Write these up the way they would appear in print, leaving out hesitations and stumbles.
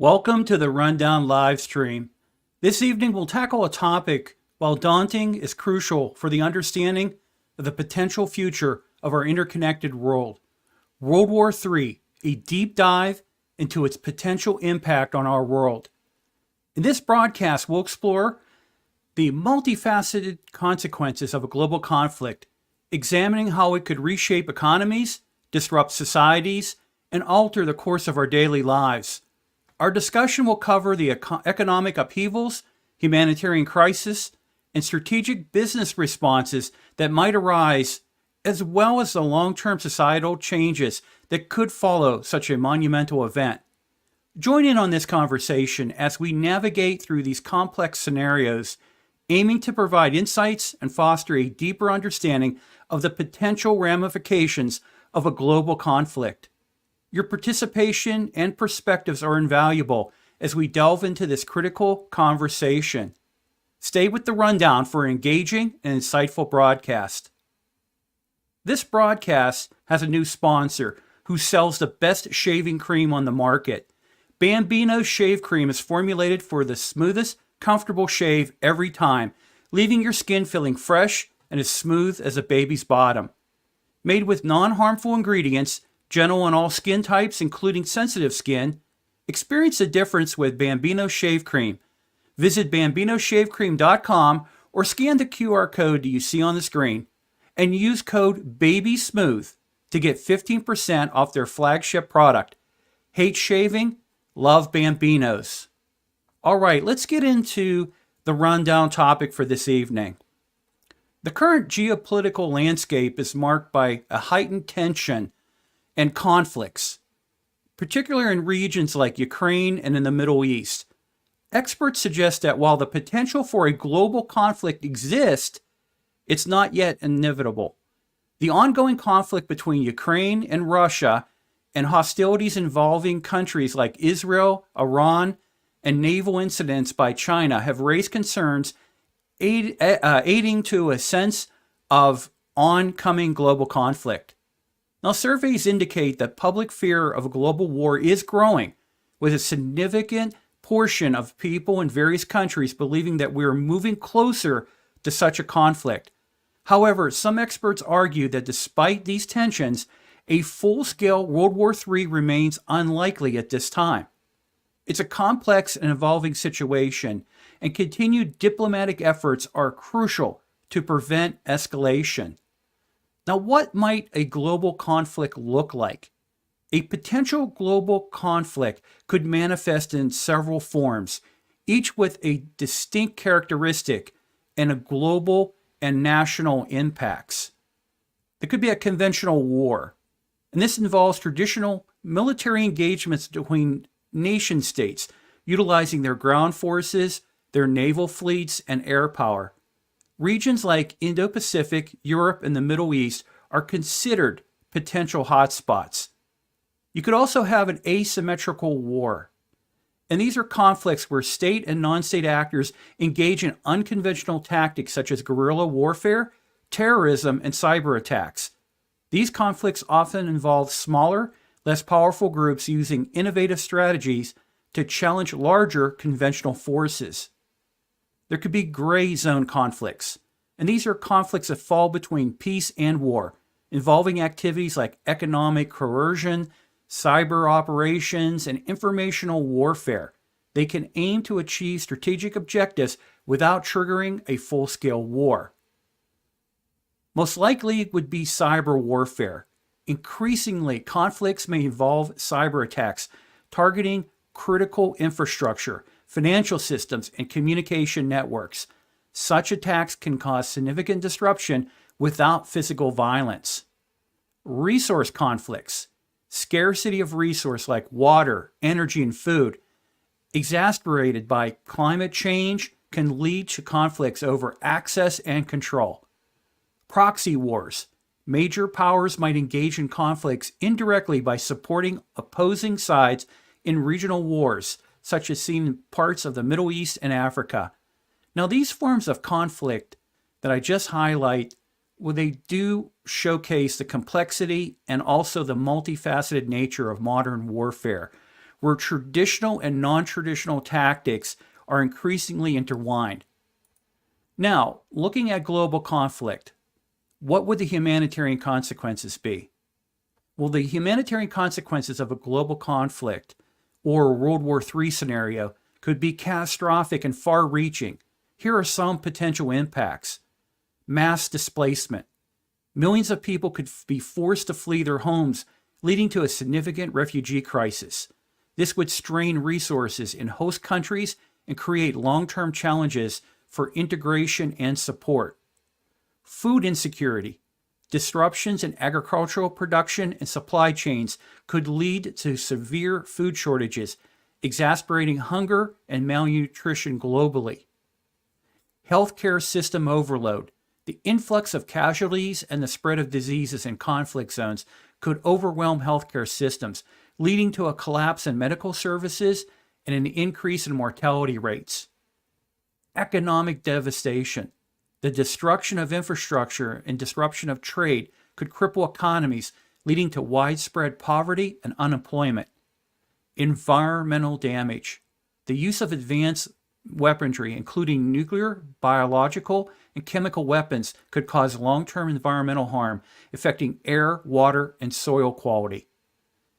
Welcome to the Rundown Livestream. This evening we'll tackle a topic, while daunting, is crucial for the understanding of the potential future of our interconnected world. World War III, a deep dive into its potential impact on our world. In this broadcast, we'll explore the multifaceted consequences of a global conflict, examining how it could reshape economies, disrupt societies, and alter the course of our daily lives. Our discussion will cover the economic upheavals, humanitarian crisis, and strategic business responses that might arise, as well as the long-term societal changes that could follow such a monumental event. Join in on this conversation as we navigate through these complex scenarios, aiming to provide insights and foster a deeper understanding of the potential ramifications of a global conflict. Your participation and perspectives are invaluable as we delve into this critical conversation. Stay with the Rundown for an engaging and insightful broadcast. This broadcast has a new sponsor who sells the best shaving cream on the market. Bambino Shave Cream is formulated for the smoothest, comfortable shave every time, leaving your skin feeling fresh and as smooth as a baby's bottom. Made with non-harmful ingredients, gentle on all skin types, including sensitive skin, experience the difference with Bambino Shave Cream. Visit BambinoShaveCream.com or scan the QR code you see on the screen and use code BABYSMOOTH to get 15% off their flagship product. Hate shaving? Love Bambinos. All right, let's get into the rundown topic for this evening. The current geopolitical landscape is marked by a heightened tension and conflicts, particularly in regions like Ukraine and in the Middle East. Experts suggest that while the potential for a global conflict exists, it's not yet inevitable. The ongoing conflict between Ukraine and Russia and hostilities involving countries like Israel, Iran, and naval incidents by China have raised concerns aiding to a sense of oncoming global conflict. Now, surveys indicate that public fear of a global war is growing, with a significant portion of people in various countries believing that we are moving closer to such a conflict. However, some experts argue that despite these tensions, a full-scale World War III remains unlikely at this time. It's a complex and evolving situation, and continued diplomatic efforts are crucial to prevent escalation. Now, what might a global conflict look like? A potential global conflict could manifest in several forms, each with a distinct characteristic and a global and national impacts. There could be a conventional war, and this involves traditional military engagements between nation states, utilizing their ground forces, their naval fleets, and air power. Regions like Indo-Pacific, Europe, and the Middle East are considered potential hotspots. You could also have an asymmetrical war. And these are conflicts where state and non-state actors engage in unconventional tactics such as guerrilla warfare, terrorism, and cyber attacks. These conflicts often involve smaller, less powerful groups using innovative strategies to challenge larger conventional forces. There could be gray zone conflicts, and these are conflicts that fall between peace and war, involving activities like economic coercion, cyber operations, and informational warfare. They can aim to achieve strategic objectives without triggering a full-scale war. Most likely it would be cyber warfare. Increasingly, conflicts may involve cyber attacks targeting critical infrastructure, financial systems, and communication networks. Such attacks can cause significant disruption without physical violence. Resource conflicts, scarcity of resources like water, energy, and food, exacerbated by climate change, can lead to conflicts over access and control. Proxy wars. Major powers might engage in conflicts indirectly by supporting opposing sides in regional wars, such as seen in parts of the Middle East and Africa. Now, these forms of conflict that I just highlight, well, they do showcase the complexity and also the multifaceted nature of modern warfare, where traditional and non-traditional tactics are increasingly intertwined. Now, looking at global conflict, what would the humanitarian consequences be? Well, the humanitarian consequences of a global conflict or a World War III scenario could be catastrophic and far-reaching. Here are some potential impacts. Mass displacement. Millions of people could be forced to flee their homes, leading to a significant refugee crisis. This would strain resources in host countries and create long-term challenges for integration and support. Food insecurity. Disruptions in agricultural production and supply chains could lead to severe food shortages, exacerbating hunger and malnutrition globally. Healthcare system overload. The influx of casualties and the spread of diseases in conflict zones could overwhelm healthcare systems, leading to a collapse in medical services and an increase in mortality rates. Economic devastation. The destruction of infrastructure and disruption of trade could cripple economies, leading to widespread poverty and unemployment. Environmental damage. The use of advanced weaponry, including nuclear, biological, and chemical weapons, could cause long-term environmental harm, affecting air, water, and soil quality.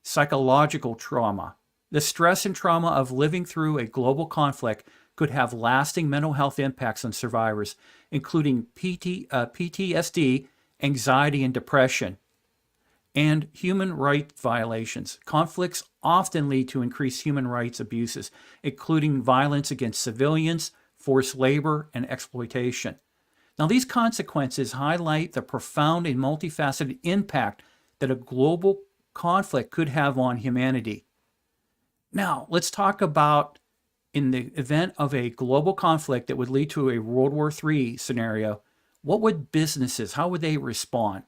Psychological trauma. The stress and trauma of living through a global conflict could have lasting mental health impacts on survivors, including PTSD, anxiety, and depression. And human rights violations. Conflicts often lead to increased human rights abuses, including violence against civilians, forced labor, and exploitation. Now, these consequences highlight the profound and multifaceted impact that a global conflict could have on humanity. Now, let's talk about, in the event of a global conflict that would lead to a World War III scenario, what would businesses, how would they respond?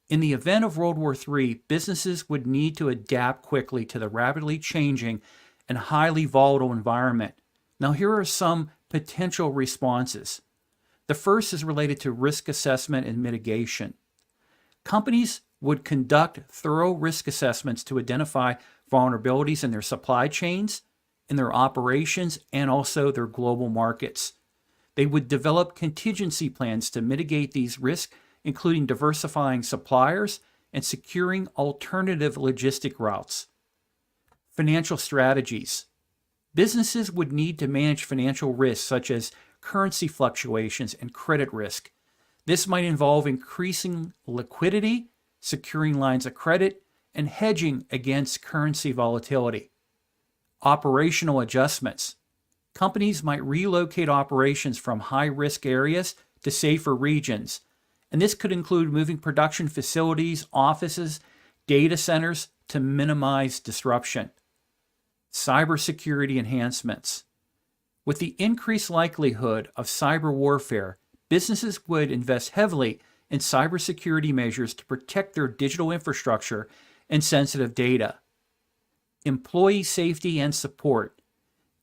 In the event of World War III, businesses would need to adapt quickly to the rapidly changing and highly volatile environment. Now, here are some potential responses. The first is related to risk assessment and mitigation. Companies would conduct thorough risk assessments to identify vulnerabilities in their supply chains, in their operations, and also their global markets. They would develop contingency plans to mitigate these risks, including diversifying suppliers and securing alternative logistic routes. Financial strategies. Businesses would need to manage financial risks such as currency fluctuations and credit risk. This might involve increasing liquidity, securing lines of credit, and hedging against currency volatility. Operational adjustments. Companies might relocate operations from high-risk areas to safer regions, and this could include moving production facilities, offices, data centers to minimize disruption. Cybersecurity enhancements. With the increased likelihood of cyber warfare, businesses would invest heavily in cybersecurity measures to protect their digital infrastructure and sensitive data. Employee safety and support.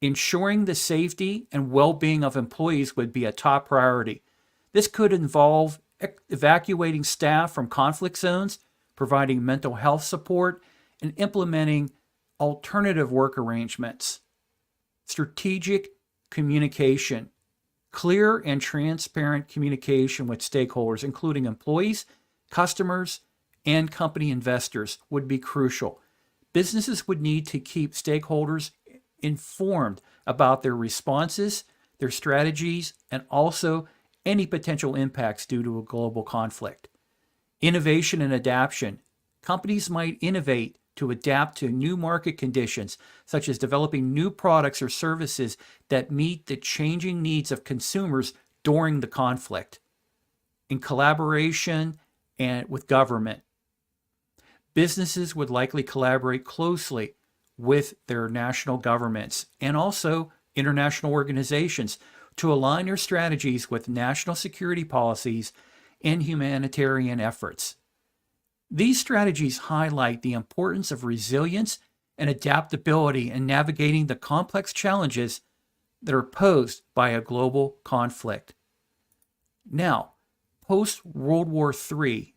Ensuring the safety and well-being of employees would be a top priority. This could involve evacuating staff from conflict zones, providing mental health support, and implementing alternative work arrangements. Strategic communication. Clear and transparent communication with stakeholders, including employees, customers, and company investors, would be crucial. Businesses would need to keep stakeholders informed about their responses, their strategies, and also any potential impacts due to a global conflict. Innovation and adaptation. Companies might innovate to adapt to new market conditions, such as developing new products or services that meet the changing needs of consumers during the conflict. In collaboration and with government, businesses would likely collaborate closely with their national governments and also international organizations to align their strategies with national security policies and humanitarian efforts. These strategies highlight the importance of resilience and adaptability in navigating the complex challenges that are posed by a global conflict. Now, post-World War III,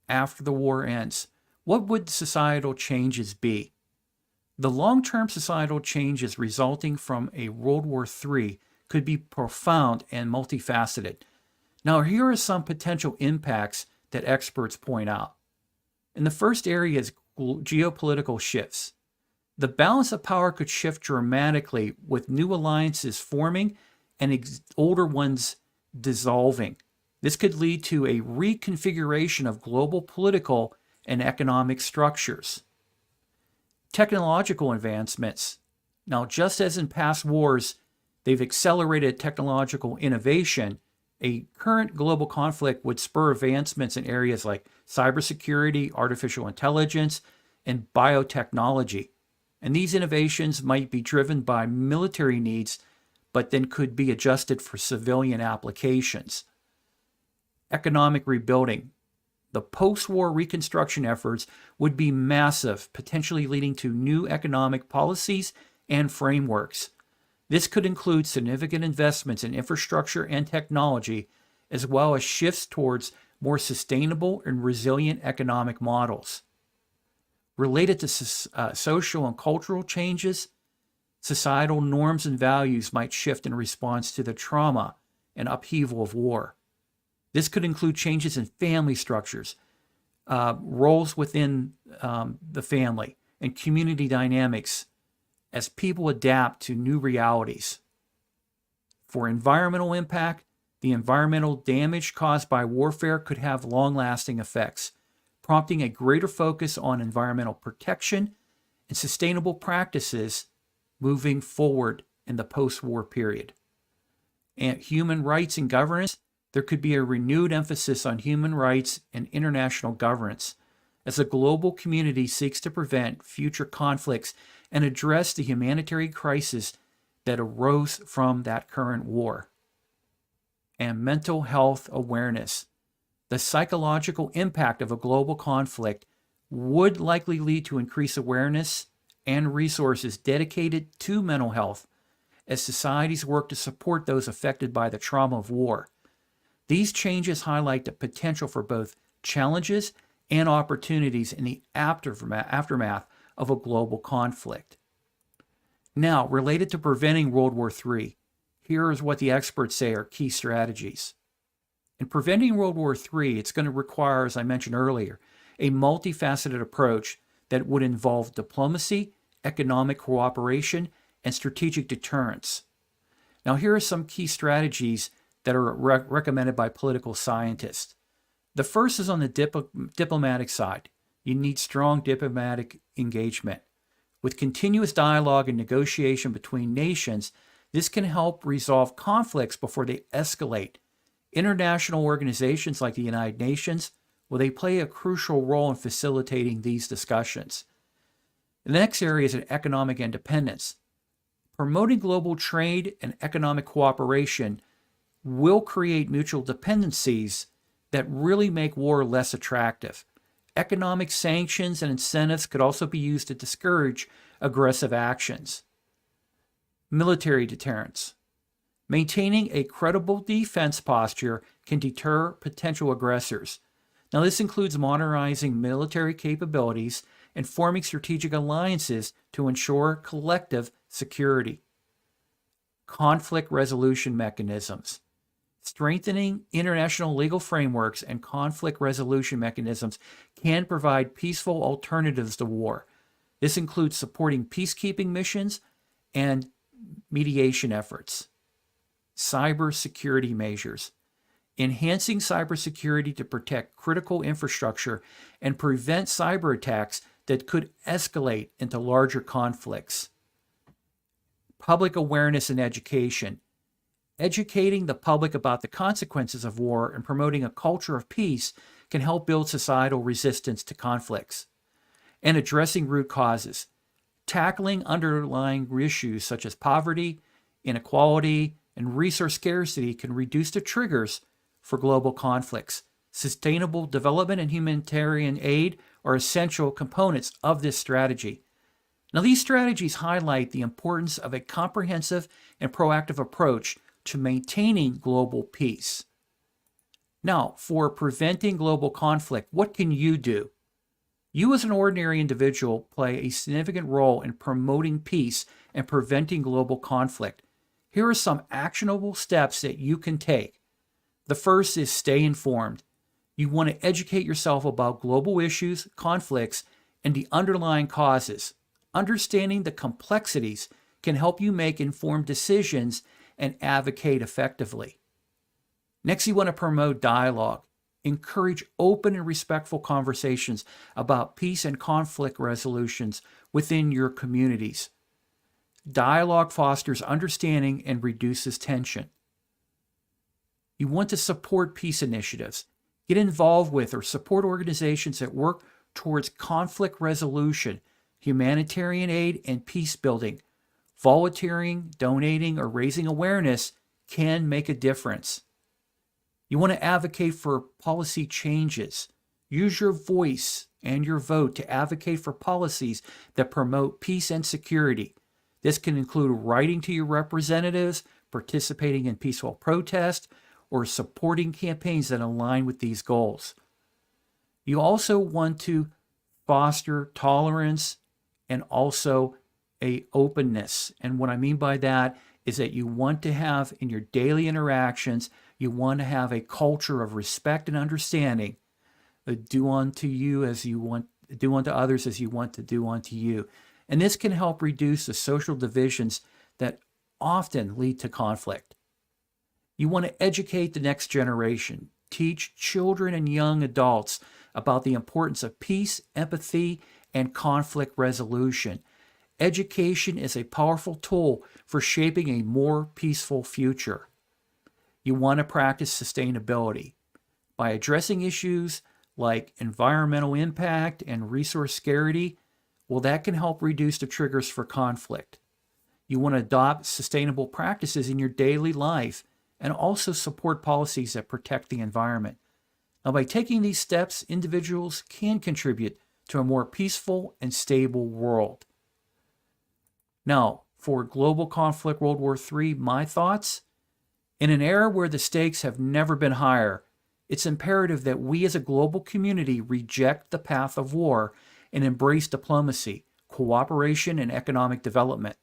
after the war ends, what would societal changes be? The long-term societal changes resulting from a World War III could be profound and multifaceted. Now, here are some potential impacts that experts point out. And the first area is geopolitical shifts. The balance of power could shift dramatically with new alliances forming and older ones dissolving. This could lead to a reconfiguration of global political and economic structures. Technological advancements. Now, just as in past wars, they've accelerated technological innovation. A current global conflict would spur advancements in areas like cybersecurity, artificial intelligence, and biotechnology. And these innovations might be driven by military needs, but then could be adjusted for civilian applications. Economic rebuilding. The post-war reconstruction efforts would be massive, potentially leading to new economic policies and frameworks. This could include significant investments in infrastructure and technology, as well as shifts towards more sustainable and resilient economic models. Related to social and cultural changes, societal norms and values might shift in response to the trauma and upheaval of war. This could include changes in family structures, roles within the family, and community dynamics as people adapt to new realities. For environmental impact, the environmental damage caused by warfare could have long-lasting effects, prompting a greater focus on environmental protection and sustainable practices moving forward in the post-war period. And human rights and governance, there could be a renewed emphasis on human rights and international governance as the global community seeks to prevent future conflicts and address the humanitarian crisis that arose from that current war. And mental health awareness. The psychological impact of a global conflict would likely lead to increased awareness and resources dedicated to mental health as societies work to support those affected by the trauma of war. These changes highlight the potential for both challenges and opportunities in the aftermath of a global conflict. Now, related to preventing World War III, here is what the experts say are key strategies. In preventing World War III, it's going to require, as I mentioned earlier, a multifaceted approach that would involve diplomacy, economic cooperation, and strategic deterrence. Now, here are some key strategies that are recommended by political scientists. The first is on the diplomatic side. You need strong diplomatic engagement. With continuous dialogue and negotiation between nations, this can help resolve conflicts before they escalate. International organizations like the United Nations, well, they play a crucial role in facilitating these discussions. The next area is economic independence. Promoting global trade and economic cooperation will create mutual dependencies that really make war less attractive. Economic sanctions and incentives could also be used to discourage aggressive actions. Military deterrence. Maintaining a credible defense posture can deter potential aggressors. Now, this includes modernizing military capabilities and forming strategic alliances to ensure collective security. Conflict resolution mechanisms. Strengthening international legal frameworks and conflict resolution mechanisms can provide peaceful alternatives to war. This includes supporting peacekeeping missions and mediation efforts. Cybersecurity measures. Enhancing cybersecurity to protect critical infrastructure and prevent cyber attacks that could escalate into larger conflicts. Public awareness and education. Educating the public about the consequences of war and promoting a culture of peace can help build societal resistance to conflicts. And addressing root causes. Tackling underlying issues such as poverty, inequality, and resource scarcity can reduce the triggers for global conflicts. Sustainable development and humanitarian aid are essential components of this strategy. Now, these strategies highlight the importance of a comprehensive and proactive approach to maintaining global peace. Now, for preventing global conflict, what can you do? You as an ordinary individual play a significant role in promoting peace and preventing global conflict. Here are some actionable steps that you can take. The first is stay informed. You want to educate yourself about global issues, conflicts, and the underlying causes. Understanding the complexities can help you make informed decisions and advocate effectively. Next, you want to promote dialogue. Encourage open and respectful conversations about peace and conflict resolutions within your communities. Dialogue fosters understanding and reduces tension. You want to support peace initiatives. Get involved with or support organizations that work towards conflict resolution, humanitarian aid, and peace building. Volunteering, donating, or raising awareness can make a difference. You want to advocate for policy changes. Use your voice and your vote to advocate for policies that promote peace and security. This can include writing to your representatives, participating in peaceful protest, or supporting campaigns that align with these goals. You also want to foster tolerance and also a openness. And what I mean by that is that you want to have in your daily interactions, you want to have a culture of respect and understanding. Do unto you as you want, do unto others as you want to do unto you. And this can help reduce the social divisions that often lead to conflict. You want to educate the next generation. Teach children and young adults about the importance of peace, empathy, and conflict resolution. Education is a powerful tool for shaping a more peaceful future. You want to practice sustainability by addressing issues like environmental impact and resource scarcity. Well, that can help reduce the triggers for conflict. You want to adopt sustainable practices in your daily life and also support policies that protect the environment. Now, by taking these steps, individuals can contribute to a more peaceful and stable world. Now, for global conflict, World War III, my thoughts? In an era where the stakes have never been higher, it's imperative that we as a global community reject the path of war and embrace diplomacy, cooperation, and economic development.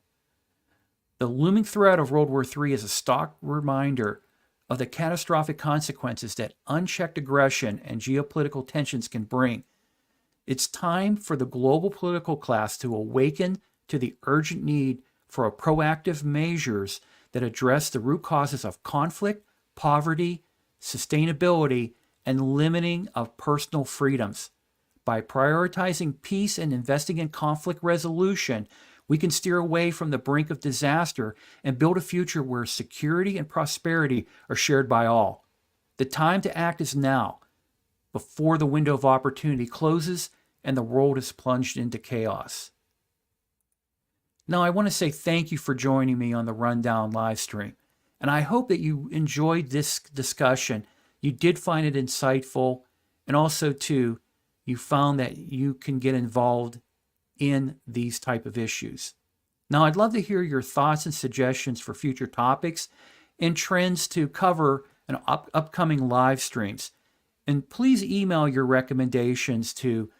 The looming threat of World War III is a stark reminder of the catastrophic consequences that unchecked aggression and geopolitical tensions can bring. It's time for the global political class to awaken to the urgent need for proactive measures that address the root causes of conflict, poverty, sustainability, and limiting of personal freedoms. By prioritizing peace and investing in conflict resolution, we can steer away from the brink of disaster and build a future where security and prosperity are shared by all. The time to act is now, before the window of opportunity closes and the world is plunged into chaos. Now, I want to say thank you for joining me on the Rundown Livestream, and I hope that you enjoyed this discussion. You did find it insightful, and also, too, you found that you can get involved in these type of issues. Now, I'd love to hear your thoughts and suggestions for future topics and trends to cover in upcoming live streams. And please email your recommendations to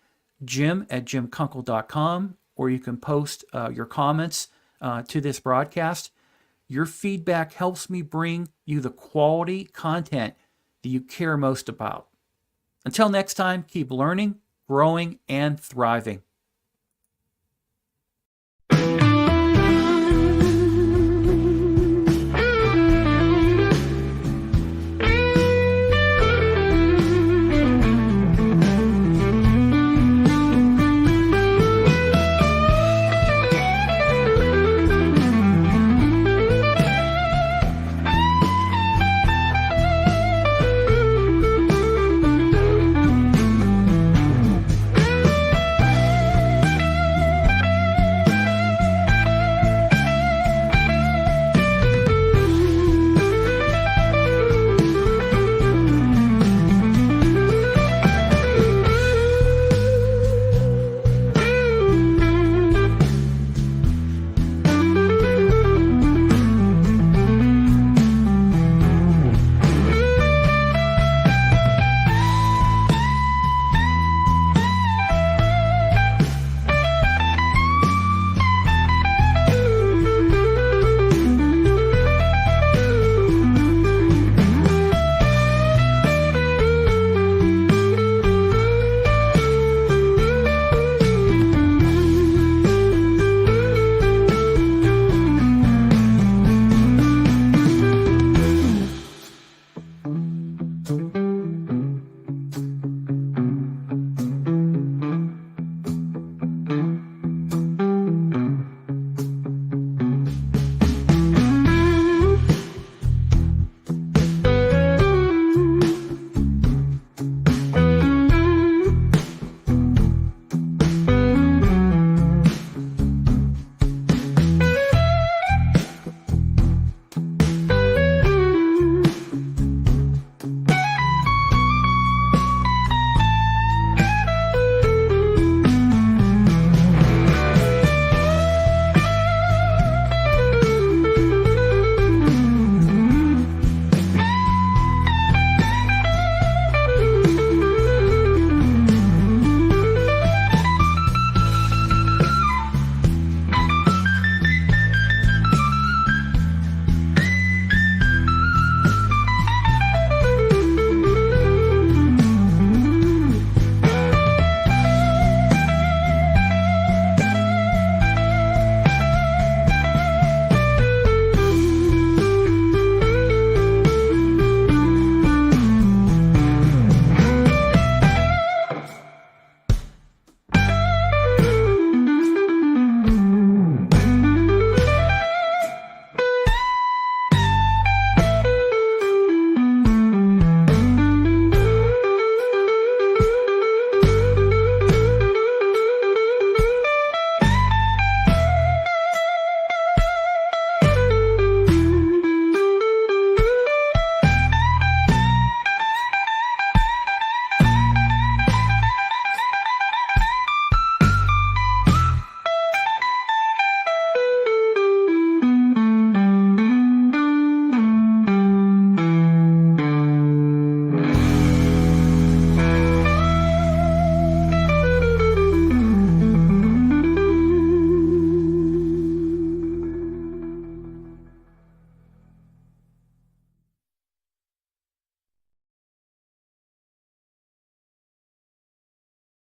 jim@jimkunkel.com, or you can post your comments to this broadcast. Your feedback helps me bring you the quality content that you care most about. Until next time, keep learning, growing, and thriving.